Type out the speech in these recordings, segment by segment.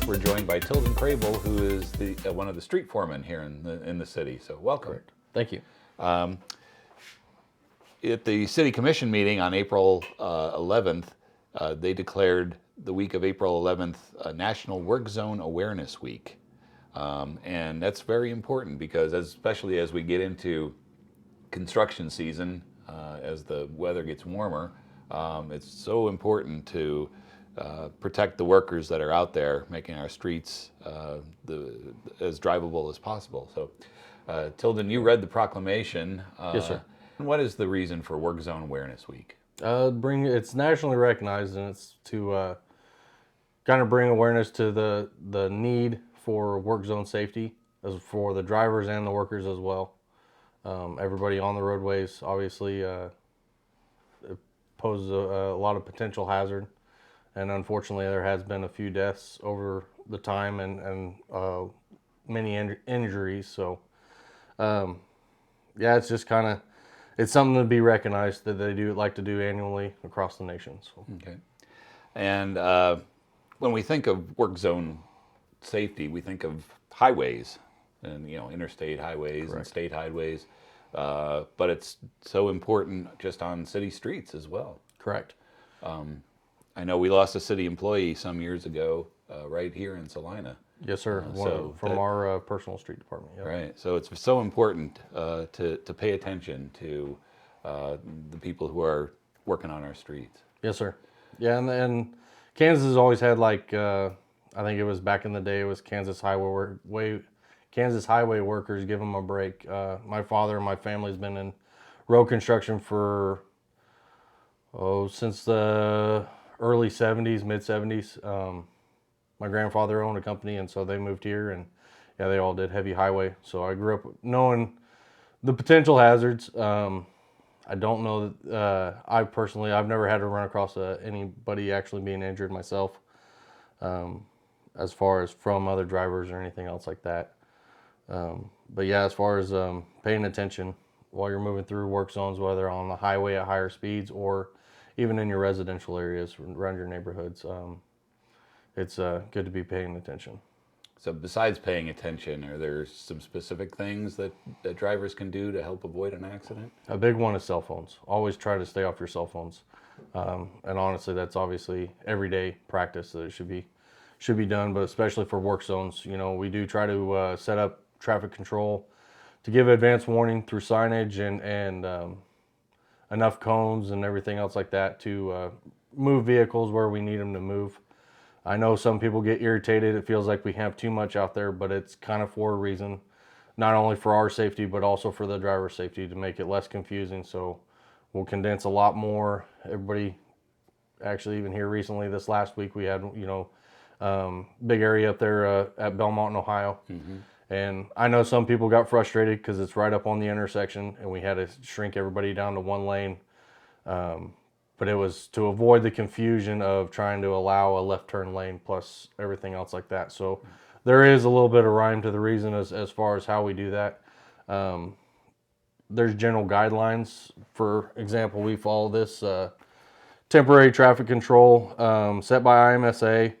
we're joined by Tilden Crable, who is the one of the street foremen here in the city. So welcome. Correct. Thank you. At the City Commission meeting on April 11th, they declared the week of April 11th National Workzone Awareness Week. And that's very important because especially as we get into construction season, as the weather gets warmer, it's so important to protect the workers that are out there making our streets as drivable as possible. So, Tilden, you read the proclamation. Yes, sir. What is the reason for Workzone Awareness Week? It's nationally recognized, and it's to kind of bring awareness to the need for work zone safety, as for the drivers and the workers as well. Everybody on the roadways, obviously, it poses a lot of potential hazard, and unfortunately, there has been a few deaths over the time and many injuries. So, yeah, it's just kind of. It's something to be recognized that they do like to do annually across the nation. So. Okay. And when we think of work zone safety, we think of highways and interstate highways. Correct. And state highways, but it's so important just on city streets as well. Correct. I know we lost a city employee some years ago right here in Salina. Yes, sir. From our personal street department. Yep. Right. So it's so important to pay attention to the people who are working on our streets. Yes, sir. Yeah, and Kansas has always had I think it was back in the day. It was Kansas highway workers. Give them a break. My father and my family's been in road construction for since the early '70s, mid '70s. My grandfather owned a company, and so they moved here, and yeah, they all did heavy highway. So I grew up knowing the potential hazards. I don't know that I've never had to run across anybody actually being injured myself, as far as from other drivers or anything else like that. But yeah, as far as paying attention while you're moving through work zones, whether on the highway at higher speeds or even in your residential areas around your neighborhoods, it's good to be paying attention. So besides paying attention, are there some specific things that drivers can do to help avoid an accident? A big one is cell phones. Always try to stay off your cell phones. And honestly, that's obviously everyday practice that it should be done, but especially for work zones. We do try to set up traffic control to give advance warning through signage and enough cones and everything else like that to move vehicles where we need them to move. I know some people get irritated. It feels like we have too much out there, but it's kind of for a reason, not only for our safety, but also for the driver's safety to make it less confusing. So we'll condense a lot more. Everybody, actually, even here recently, this last week, we had, big area up there at Belmont, Ohio. Mm-hmm. And I know some people got frustrated because it's right up on the intersection and we had to shrink everybody down to one lane. But it was to avoid the confusion of trying to allow a left turn lane plus everything else like that. So there is a little bit of rhyme to the reason as far as how we do that. There's general guidelines. For example, we follow this temporary traffic control set by IMSA.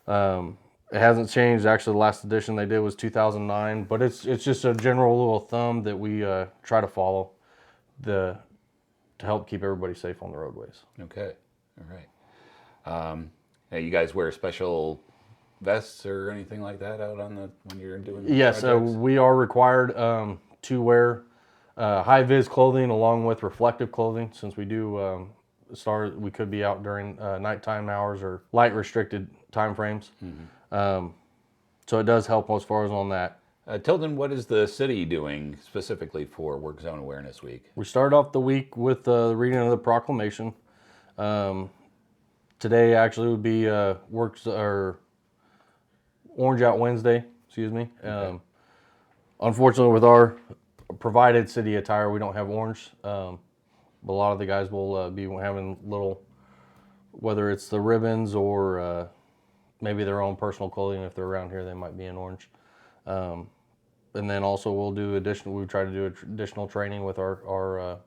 It hasn't changed. Actually, the last edition they did was 2009, but it's just a general rule of thumb that we try to follow to help keep everybody safe on the roadways. Okay, all right. Now you guys wear special vests or anything like that out when you're doing? Yes, we are required to wear high vis clothing along with reflective clothing, since we do we could be out during nighttime hours or light restricted time frames. Mm-hmm. So it does help as far as on that. Tilden, what is the city doing specifically for Work Zone Awareness Week? We start off the week with the reading of the proclamation. Today actually would be Orange Out Wednesday. Excuse me. Okay. Unfortunately, with our provided city attire, we don't have orange. But a lot of the guys will be having little, whether it's the ribbons or maybe their own personal clothing. If they're around here, they might be in orange. And then also we try to do additional training with our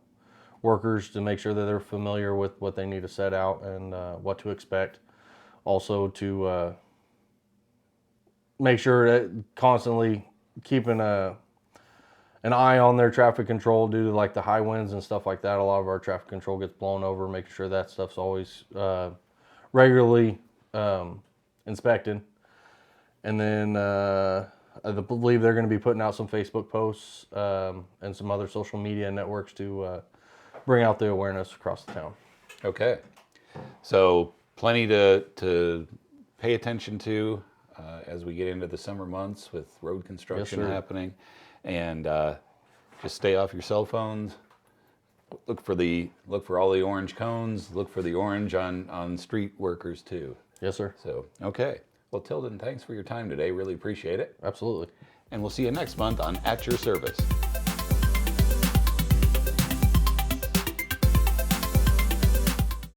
workers to make sure that they're familiar with what they need to set out and what to expect. Also to make sure that constantly keeping an eye on their traffic control due to like the high winds and stuff like that. A lot of our traffic control gets blown over, making sure that stuff's always regularly inspected. And then I believe they're going to be putting out some Facebook posts and some other social media networks to bring out the awareness across the town. Okay. So plenty to pay attention to as we get into the summer months with road construction happening. And just stay off your cell phones. Look for all the orange cones. Look for the orange on street workers too. Yes, sir. So, okay. Well, Tilden, thanks for your time today. Really appreciate it. Absolutely. And we'll see you next month on At Your Service.